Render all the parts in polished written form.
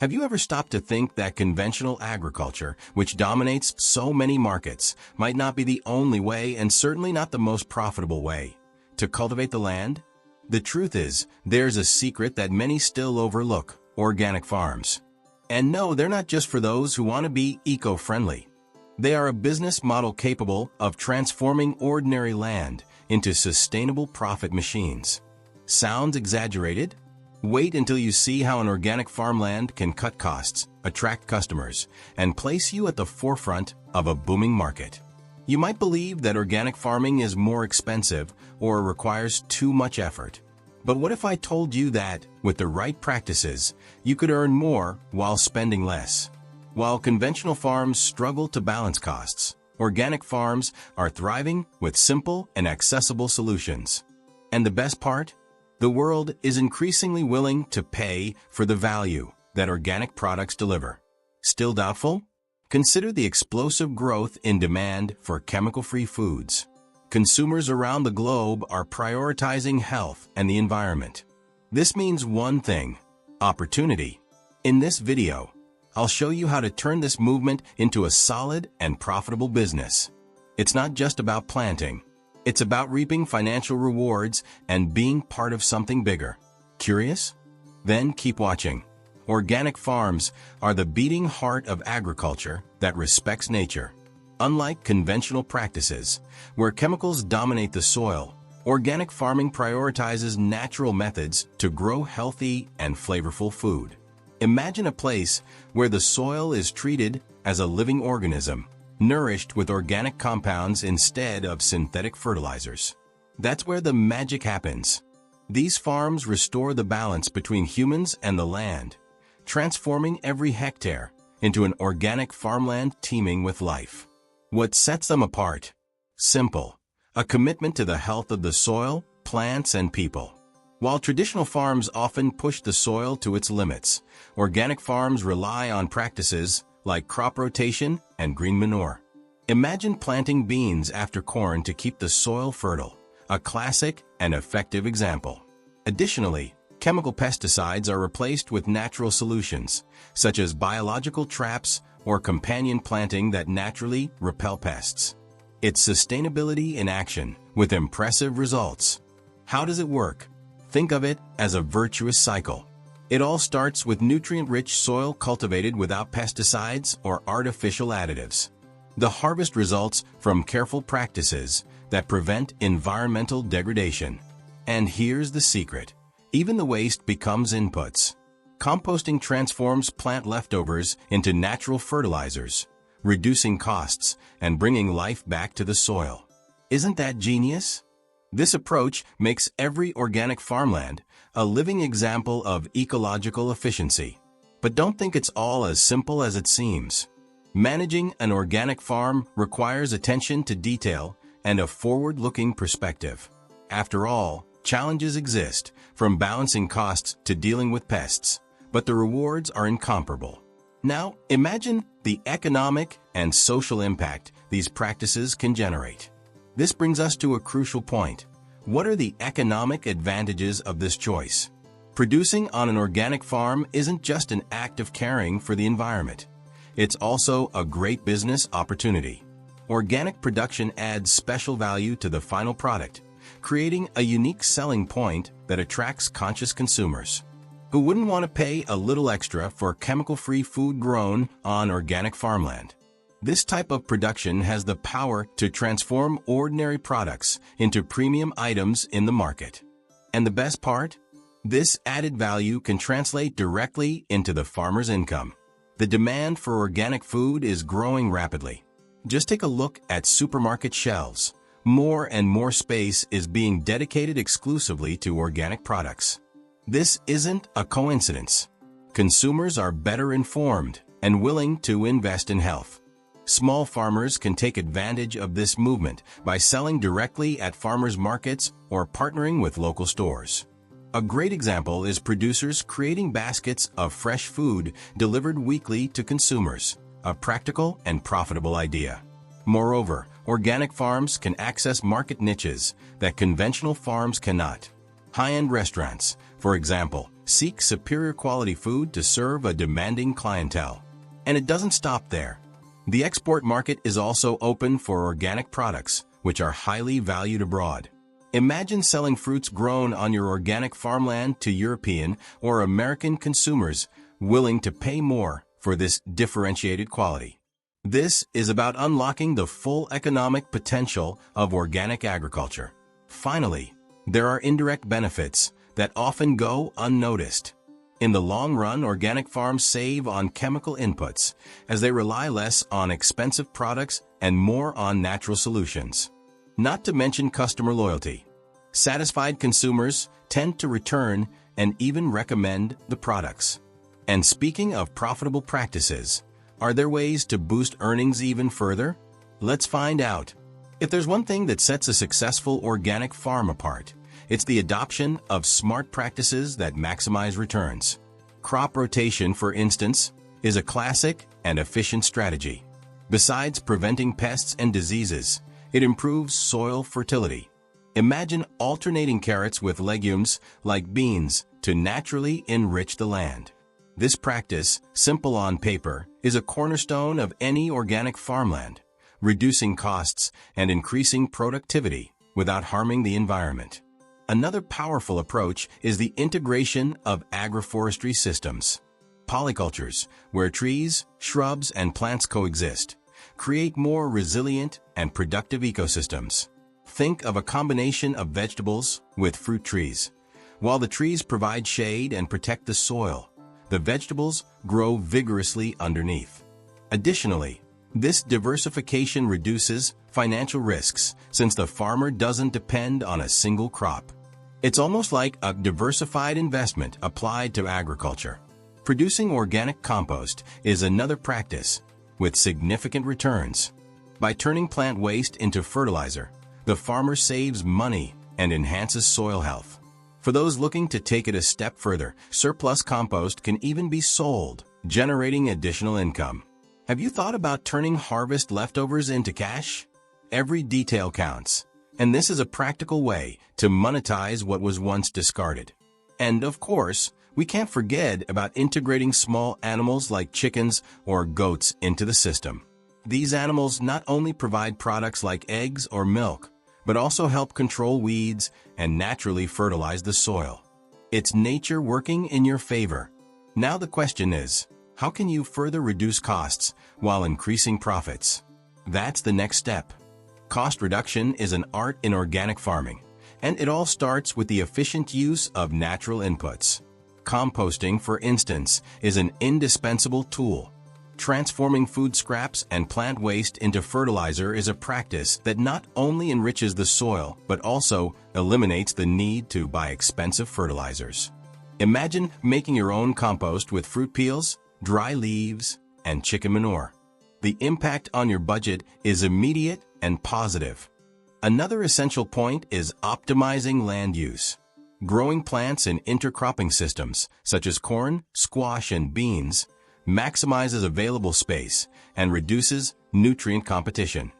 Have you ever stopped to think that conventional agriculture, which dominates so many markets, might not be the only way and certainly not the most profitable way to cultivate the land? The truth is, there's a secret that many still overlook: organic farms. And no, they're not just for those who want to be eco-friendly. They are a business model capable of transforming ordinary land into sustainable profit machines. Sounds exaggerated? Wait until you see how an organic farmland can cut costs, attract customers, and place you at the forefront of a booming market. You might believe that organic farming is more expensive or requires too much effort. But what if I told you that, with the right practices, you could earn more while spending less? While conventional farms struggle to balance costs, organic farms are thriving with simple and accessible solutions. And the best part? The world is increasingly willing to pay for the value that organic products deliver. Still doubtful? Consider the explosive growth in demand for chemical-free foods. Consumers around the globe are prioritizing health and the environment. This means one thing: opportunity. In this video, I'll show you how to turn this movement into a solid and profitable business. It's not just about planting. It's about reaping financial rewards and being part of something bigger. Curious? Then keep watching. Organic farms are the beating heart of agriculture that respects nature. Unlike conventional practices, where chemicals dominate the soil, organic farming prioritizes natural methods to grow healthy and flavorful food. Imagine a place where the soil is treated as a living organism, nourished with organic compounds instead of synthetic fertilizers. That's where the magic happens. These farms restore the balance between humans and the land, transforming every hectare into an organic farmland teeming with life. What sets them apart? Simple: a commitment to the health of the soil, plants, and people. While traditional farms often push the soil to its limits, organic farms rely on practices like crop rotation and green manure. Imagine planting beans after corn to keep the soil fertile, a classic and effective example. Additionally, chemical pesticides are replaced with natural solutions, such as biological traps or companion planting that naturally repel pests. It's sustainability in action, with impressive results. How does it work? Think of it as a virtuous cycle. It all starts with nutrient-rich soil cultivated without pesticides or artificial additives. The harvest results from careful practices that prevent environmental degradation. And here's the secret: even the waste becomes inputs. Composting transforms plant leftovers into natural fertilizers, reducing costs and bringing life back to the soil. Isn't that genius? This approach makes every organic farmland a living example of ecological efficiency. But don't think it's all as simple as it seems. Managing an organic farm requires attention to detail and a forward-looking perspective. After all, challenges exist, from balancing costs to dealing with pests, but the rewards are incomparable. Now, imagine the economic and social impact these practices can generate. This brings us to a crucial point. What are the economic advantages of this choice? Producing on an organic farm isn't just an act of caring for the environment. It's also a great business opportunity. Organic production adds special value to the final product, creating a unique selling point that attracts conscious consumers. Who wouldn't want to pay a little extra for chemical-free food grown on organic farmland? This type of production has the power to transform ordinary products into premium items in the market. And the best part? This added value can translate directly into the farmer's income. The demand for organic food is growing rapidly. Just take a look at supermarket shelves. More and more space is being dedicated exclusively to organic products. This isn't a coincidence. Consumers are better informed and willing to invest in health. Small farmers can take advantage of this movement by selling directly at farmers markets or partnering with local stores. A great example is producers creating baskets of fresh food delivered weekly to consumers, a practical and profitable idea. Moreover, organic farms can access market niches that conventional farms cannot. High-end restaurants, For example, seek superior quality food to serve a demanding clientele. And it doesn't stop there. The export market is also open for organic products, which are highly valued abroad. Imagine selling fruits grown on your organic farmland to European or American consumers willing to pay more for this differentiated quality. This is about unlocking the full economic potential of organic agriculture. Finally, there are indirect benefits that often go unnoticed. In the long run, organic farms save on chemical inputs as they rely less on expensive products and more on natural solutions. Not to mention customer loyalty. Satisfied consumers tend to return and even recommend the products. And speaking of profitable practices, are there ways to boost earnings even further? Let's find out. If there's one thing that sets a successful organic farm apart, it's the adoption of smart practices that maximize returns. Crop rotation, for instance, is a classic and efficient strategy. Besides preventing pests and diseases, it improves soil fertility. Imagine alternating carrots with legumes like beans to naturally enrich the land. This practice, simple on paper, is a cornerstone of any organic farmland, reducing costs and increasing productivity without harming the environment. Another powerful approach is the integration of agroforestry systems. Polycultures, where trees, shrubs, and plants coexist, create more resilient and productive ecosystems. Think of a combination of vegetables with fruit trees. While the trees provide shade and protect the soil, the vegetables grow vigorously underneath. Additionally, this diversification reduces financial risks since the farmer doesn't depend on a single crop. It's almost like a diversified investment applied to agriculture. Producing organic compost is another practice with significant returns. By turning plant waste into fertilizer, the farmer saves money and enhances soil health. For those looking to take it a step further, surplus compost can even be sold, generating additional income. Have you thought about turning harvest leftovers into cash? Every detail counts, and this is a practical way to monetize what was once discarded. And of course, we can't forget about integrating small animals like chickens or goats into the system. These animals not only provide products like eggs or milk, but also help control weeds and naturally fertilize the soil. It's nature working in your favor. Now the question is, how can you further reduce costs while increasing profits? That's the next step. Cost reduction is an art in organic farming, and it all starts with the efficient use of natural inputs. Composting, for instance, is an indispensable tool. Transforming food scraps and plant waste into fertilizer is a practice that not only enriches the soil, but also eliminates the need to buy expensive fertilizers. Imagine making your own compost with fruit peels, dry leaves, and chicken manure. The impact on your budget is immediate and positive. Another essential point is optimizing land use. Growing plants in intercropping systems, such as corn, squash, and beans, maximizes available space and reduces nutrient competition.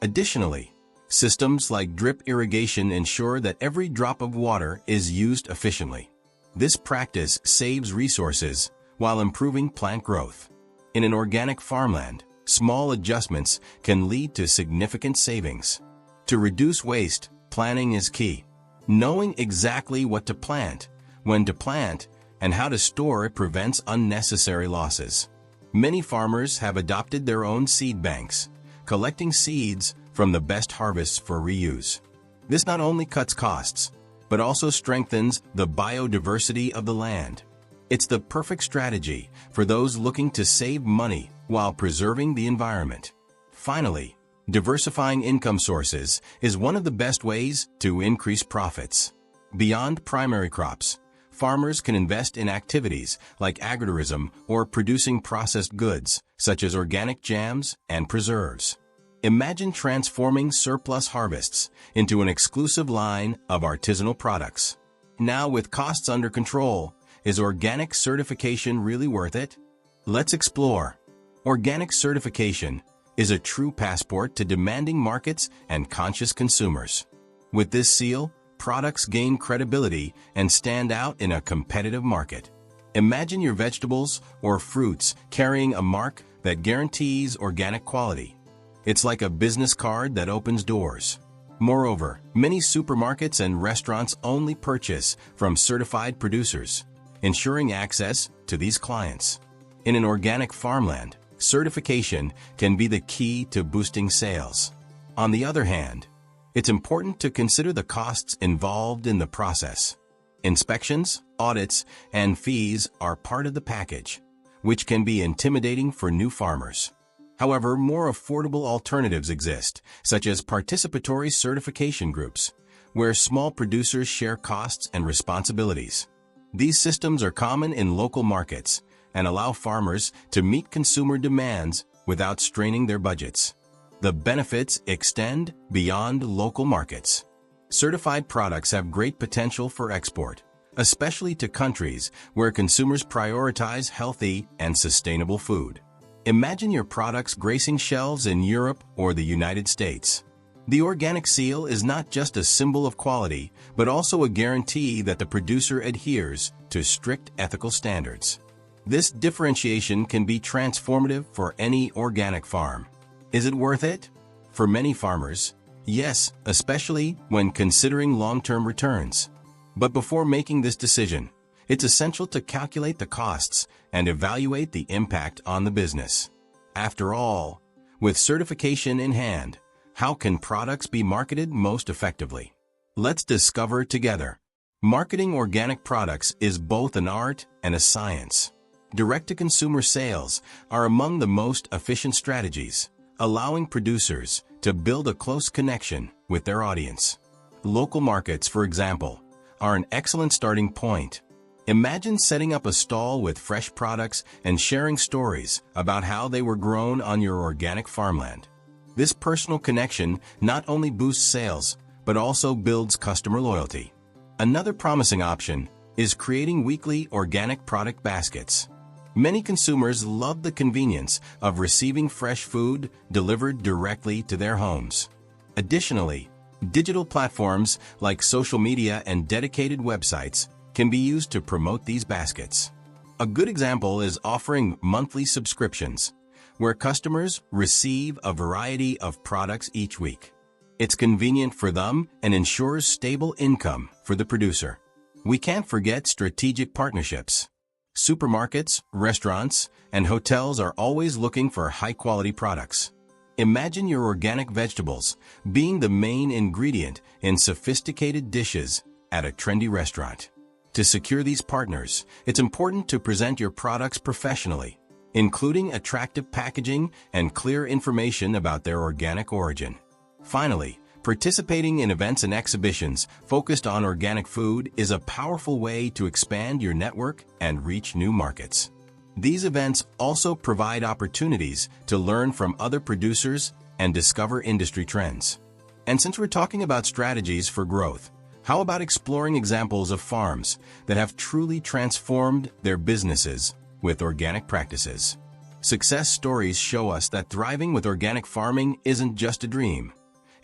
Additionally, systems like drip irrigation ensure that every drop of water is used efficiently. This practice saves resources while improving plant growth. In an organic farmland, small adjustments can lead to significant savings. To reduce waste, planning is key. Knowing exactly what to plant, when to plant, and how to store it prevents unnecessary losses. Many farmers have adopted their own seed banks, collecting seeds from the best harvests for reuse. This not only cuts costs, but also strengthens the biodiversity of the land. It's the perfect strategy for those looking to save money while preserving the environment. Finally, diversifying income sources is one of the best ways to increase profits. Beyond primary crops, farmers can invest in activities like agritourism or producing processed goods, such as organic jams and preserves. Imagine transforming surplus harvests into an exclusive line of artisanal products. Now, with costs under control, is organic certification really worth it? Let's explore. Organic certification is a true passport to demanding markets and conscious consumers. With this seal, products gain credibility and stand out in a competitive market. Imagine your vegetables or fruits carrying a mark that guarantees organic quality. It's like a business card that opens doors. Moreover, many supermarkets and restaurants only purchase from certified producers, ensuring access to these clients. In an organic farmland, certification can be the key to boosting sales. On the other hand, it's important to consider the costs involved in the process. Inspections, audits, and fees are part of the package, which can be intimidating for new farmers. However, more affordable alternatives exist, such as participatory certification groups, where small producers share costs and responsibilities. These systems are common in local markets and allow farmers to meet consumer demands without straining their budgets. The benefits extend beyond local markets. Certified products have great potential for export, especially to countries where consumers prioritize healthy and sustainable food. Imagine your products gracing shelves in Europe or the United States. The organic seal is not just a symbol of quality, but also a guarantee that the producer adheres to strict ethical standards. This differentiation can be transformative for any organic farm. Is it worth it? For many farmers, yes, especially when considering long-term returns. But before making this decision, it's essential to calculate the costs and evaluate the impact on the business. After all, with certification in hand, how can products be marketed most effectively? Let's discover together. Marketing organic products is both an art and a science. Direct-to-consumer sales are among the most efficient strategies, allowing producers to build a close connection with their audience. Local markets, for example, are an excellent starting point. Imagine setting up a stall with fresh products and sharing stories about how they were grown on your organic farmland. This personal connection not only boosts sales, but also builds customer loyalty. Another promising option is creating weekly organic product baskets. Many consumers love the convenience of receiving fresh food delivered directly to their homes. Additionally, digital platforms like social media and dedicated websites can be used to promote these baskets. A good example is offering monthly subscriptions, where customers receive a variety of products each week. It's convenient for them and ensures stable income for the producer. We can't forget strategic partnerships. Supermarkets, restaurants, and hotels are always looking for high-quality products. Imagine your organic vegetables being the main ingredient in sophisticated dishes at a trendy restaurant. To secure these partners, it's important to present your products professionally, including attractive packaging and clear information about their organic origin. Finally, participating in events and exhibitions focused on organic food is a powerful way to expand your network and reach new markets. These events also provide opportunities to learn from other producers and discover industry trends. And since we're talking about strategies for growth, how about exploring examples of farms that have truly transformed their businesses with organic practices? Success stories show us that thriving with organic farming isn't just a dream.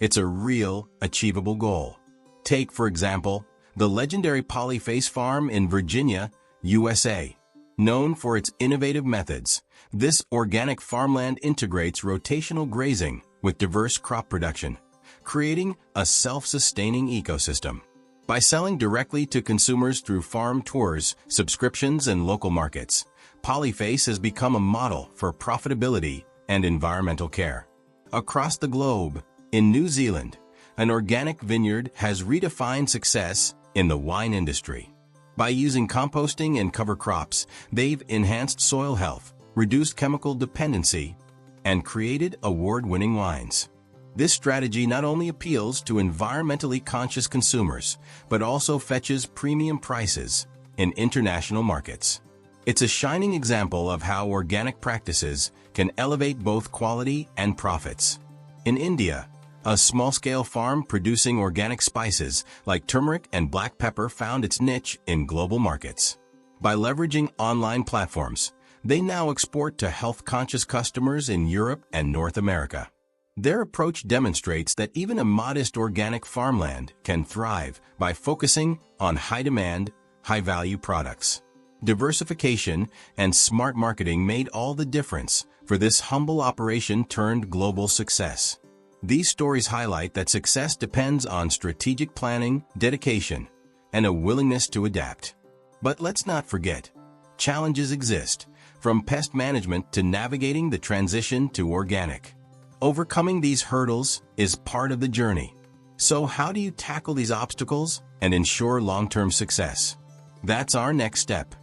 It's a real, achievable goal. Take, for example, the legendary Polyface Farm in Virginia, USA. Known for its innovative methods, this organic farmland integrates rotational grazing with diverse crop production, creating a self-sustaining ecosystem. By selling directly to consumers through farm tours, subscriptions, and local markets, Polyface has become a model for profitability and environmental care. Across the globe, in New Zealand, an organic vineyard has redefined success in the wine industry. By using composting and cover crops, they've enhanced soil health, reduced chemical dependency, and created award-winning wines. This strategy not only appeals to environmentally conscious consumers, but also fetches premium prices in international markets. It's a shining example of how organic practices can elevate both quality and profits. In India, a small-scale farm producing organic spices like turmeric and black pepper found its niche in global markets. By leveraging online platforms, they now export to health-conscious customers in Europe and North America. Their approach demonstrates that even a modest organic farmland can thrive by focusing on high-demand, high-value products. Diversification and smart marketing made all the difference for this humble operation turned global success. These stories highlight that success depends on strategic planning, dedication, and a willingness to adapt. But let's not forget, challenges exist, from pest management to navigating the transition to organic. Overcoming these hurdles is part of the journey. So how do you tackle these obstacles and ensure long-term success? That's our next step.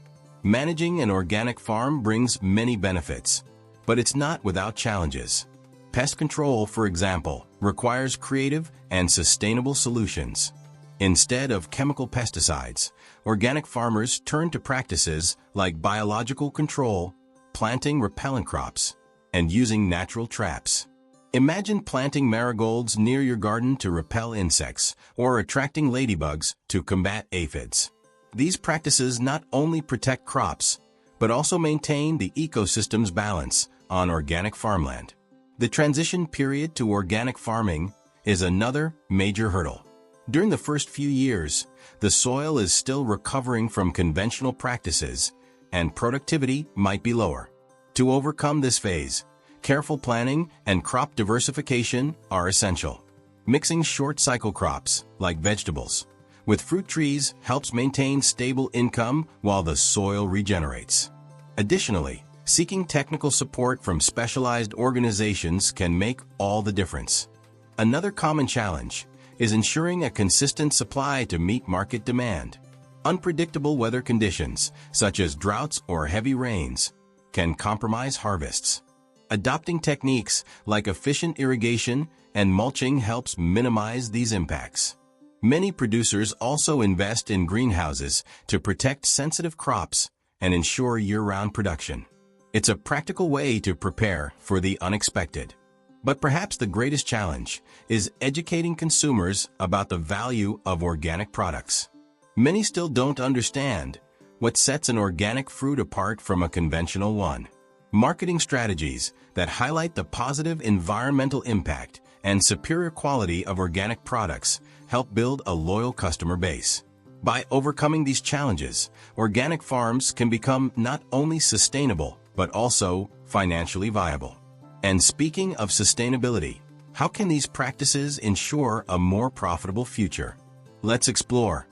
Managing an organic farm brings many benefits, but it's not without challenges. Pest control, for example, requires creative and sustainable solutions. Instead of chemical pesticides, organic farmers turn to practices like biological control, planting repellent crops, and using natural traps. Imagine planting marigolds near your garden to repel insects or attracting ladybugs to combat aphids. These practices not only protect crops, but also maintain the ecosystem's balance on organic farmland. The transition period to organic farming is another major hurdle. During the first few years, the soil is still recovering from conventional practices, and productivity might be lower. To overcome this phase, careful planning and crop diversification are essential. Mixing short-cycle crops, like vegetables, with fruit trees helps maintain stable income while the soil regenerates. Additionally, seeking technical support from specialized organizations can make all the difference. Another common challenge is ensuring a consistent supply to meet market demand. Unpredictable weather conditions, such as droughts or heavy rains, can compromise harvests. Adopting techniques like efficient irrigation and mulching helps minimize these impacts. Many producers also invest in greenhouses to protect sensitive crops and ensure year-round production. It's a practical way to prepare for the unexpected. But perhaps the greatest challenge is educating consumers about the value of organic products. Many still don't understand what sets an organic fruit apart from a conventional one. Marketing strategies that highlight the positive environmental impact and superior quality of organic products help build a loyal customer base. By overcoming these challenges, organic farms can become not only sustainable, but also financially viable. And speaking of sustainability, how can these practices ensure a more profitable future? Let's explore.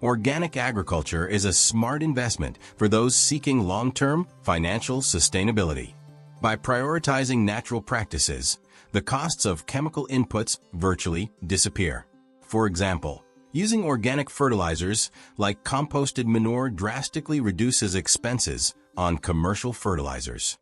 Organic agriculture is a smart investment for those seeking long-term financial sustainability. By prioritizing natural practices, the costs of chemical inputs virtually disappear. For example, using organic fertilizers like composted manure drastically reduces expenses on commercial fertilizers.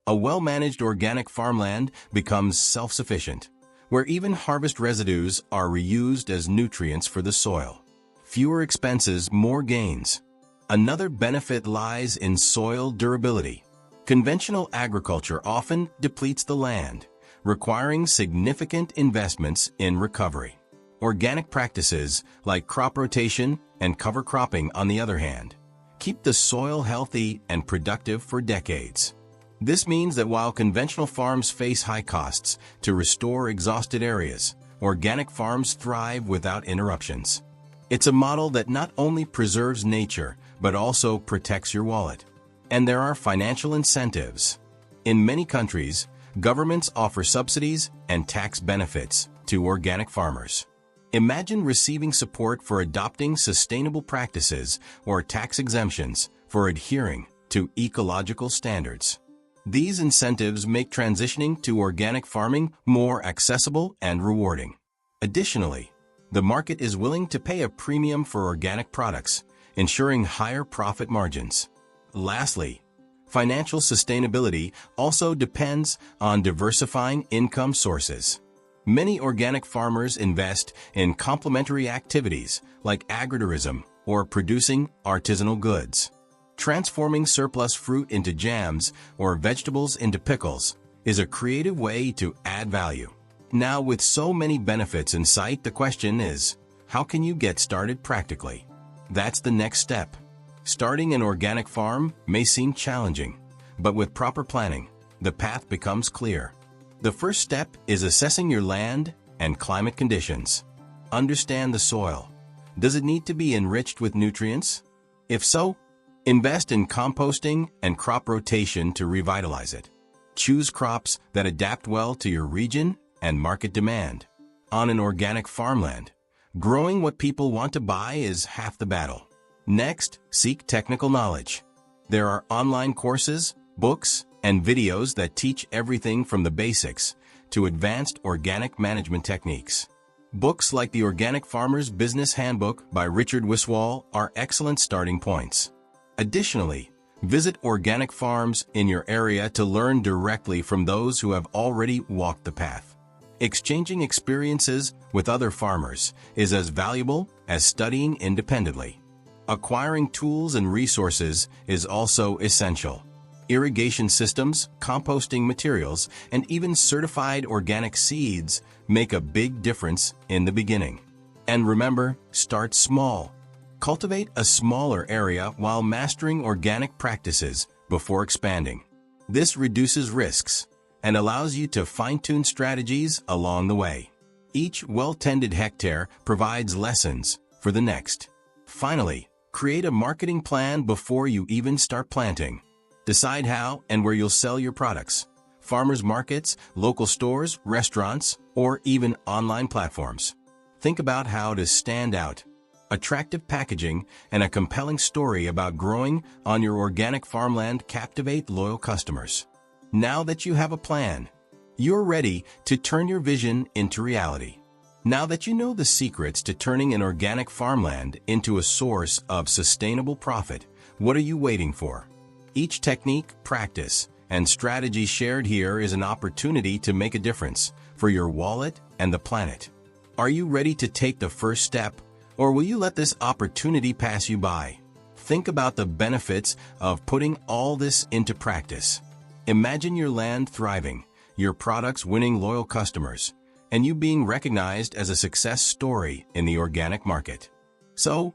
A well-managed organic farmland becomes self-sufficient, where even harvest residues are reused as nutrients for the soil. Fewer expenses, more gains. Another benefit lies in soil durability. Conventional agriculture often depletes the land, requiring significant investments in recovery. Organic practices like crop rotation and cover cropping, on the other hand, keep the soil healthy and productive for decades. This means that while conventional farms face high costs to restore exhausted areas, organic farms thrive without interruptions. It's a model that not only preserves nature, but also protects your wallet. And there are financial incentives. In many countries, governments offer subsidies and tax benefits to organic farmers. Imagine receiving support for adopting sustainable practices or tax exemptions for adhering to ecological standards. These incentives make transitioning to organic farming more accessible and rewarding. Additionally, the market is willing to pay a premium for organic products, ensuring higher profit margins. Lastly, financial sustainability also depends on diversifying income sources. Many organic farmers invest in complementary activities like agritourism or producing artisanal goods. Transforming surplus fruit into jams or vegetables into pickles is a creative way to add value. Now, with so many benefits in sight, the question is, how can you get started practically? That's the next step. Starting an organic farm may seem challenging, but with proper planning, the path becomes clear. The first step is assessing your land and climate conditions. Understand the soil. Does it need to be enriched with nutrients? If so, invest in composting and crop rotation to revitalize it. Choose crops that adapt well to your region and market demand. On an organic farmland, growing what people want to buy is half the battle. Next, seek technical knowledge. There are online courses, books, and videos that teach everything from the basics to advanced organic management techniques. Books like The Organic Farmer's Business Handbook by Richard Wiswall are excellent starting points. Additionally, visit organic farms in your area to learn directly from those who have already walked the path. Exchanging experiences with other farmers is as valuable as studying independently. Acquiring tools and resources is also essential. Irrigation systems, composting materials, and even certified organic seeds make a big difference in the beginning. And remember, start small. Cultivate a smaller area while mastering organic practices before expanding. This reduces risks and allows you to fine-tune strategies along the way. Each well-tended hectare provides lessons for the next. Finally, create a marketing plan before you even start planting. Decide how and where you'll sell your products. Farmers markets, local stores, restaurants, or even online platforms. Think about how to stand out. Attractive packaging and a compelling story about growing on your organic farmland captivate loyal customers. Now that you have a plan, you're ready to turn your vision into reality. Now that you know the secrets to turning an organic farmland into a source of sustainable profit, what are you waiting for? Each technique, practice, and strategy shared here is an opportunity to make a difference for your wallet and the planet. Are you ready to take the first step, or will you let this opportunity pass you by? Think about the benefits of putting all this into practice. Imagine your land thriving, your products winning loyal customers, and you being recognized as a success story in the organic market. So,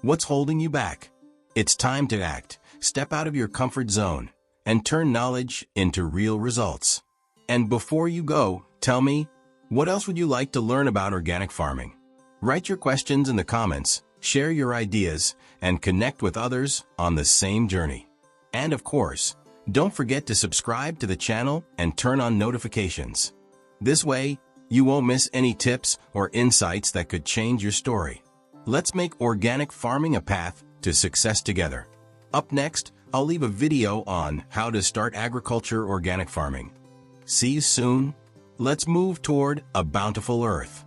what's holding you back? It's time to act. Step out of your comfort zone and turn knowledge into real results. And before you go, tell me, what else would you like to learn about organic farming? Write your questions in the comments, share your ideas, and connect with others on the same journey. And of course, don't forget to subscribe to the channel and turn on notifications. This way, you won't miss any tips or insights that could change your story. Let's make organic farming a path to success together. Up next, I'll leave a video on how to start agriculture organic farming. See you soon. Let's move toward a bountiful earth.